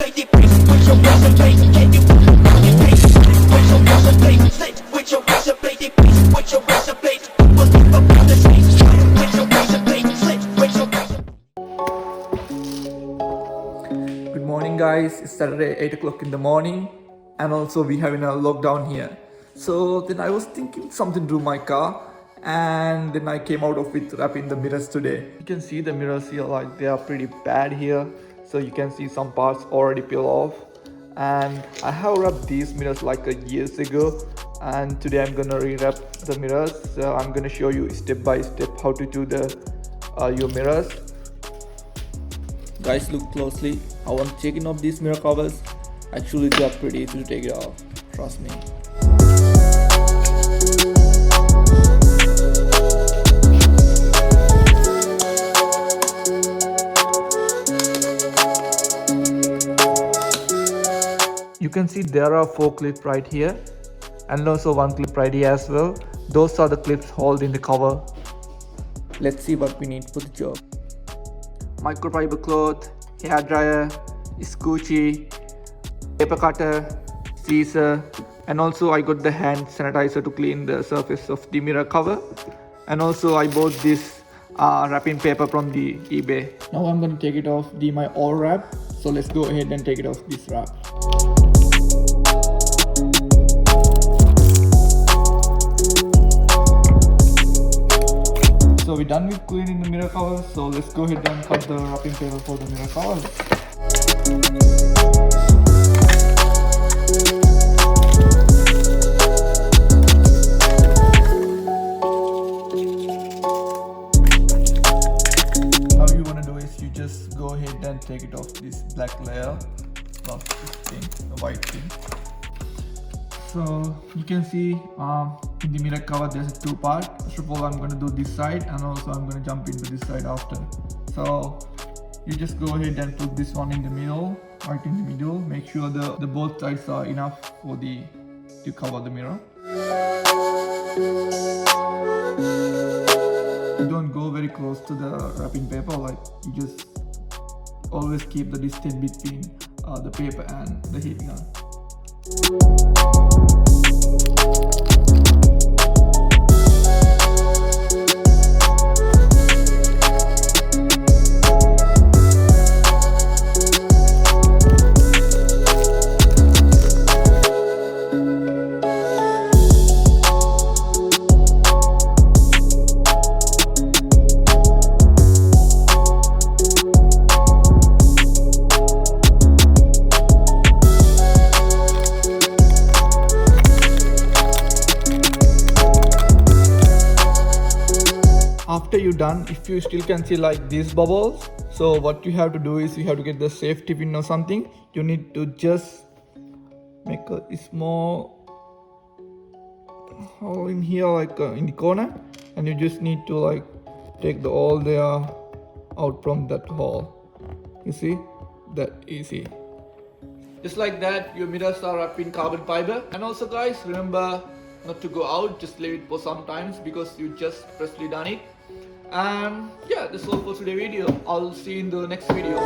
Good morning guys, it's Saturday 8 o'clock in the morning and also we having a lockdown here. So then I was thinking something to do my car and then I came out of it wrapping the mirrors today. You can see the mirrors here, like they are pretty bad here. So you can see some parts already peel off, and I have wrapped these mirrors like years ago, and today I'm gonna re-wrap the mirrors. So I'm gonna show you step by step how to do the your mirrors. Guys, look closely. I want taking off these mirror covers. Actually they are pretty easy to take it off, trust me. You can see there are 4 clips right here and also 1 clip right here as well. Those are the clips holding the cover. Let's see what we need for the job. Microfiber cloth, hair dryer, scoochie, paper cutter, scissor, and also I got the hand sanitizer to clean the surface of the mirror cover. And also I bought this wrapping paper from the eBay. Now I'm going to take it off my old wrap. So let's go ahead and take it off this wrap. So we're done with cleaning the mirror cover, so let's go ahead and cut the wrapping paper for the mirror cover. Now you want to do is you just go ahead and take it off this black layer, not this thing, the white thing. So you can see in the mirror cover there's 2 parts. First of all I'm going to do this side and also I'm going to jump into this side after. So you just go ahead and put this one in the middle, right in the middle. Make sure the both sides are enough for to cover the mirror. You don't go very close to the wrapping paper, like you just always keep the distance between the paper and the heat gun. After you're done, if you still can see like these bubbles, so what you have to do is you have to get the safety pin or something. You need to just make a small hole in here, like in the corner, and you just need to like take the all the out from that hole. You see, that easy. Just like that, your mirrors are wrapped in carbon fiber. And also guys, remember not to go out, just leave it for some times because you just freshly done it. And yeah, that's all for today's video. I'll see you in the next video.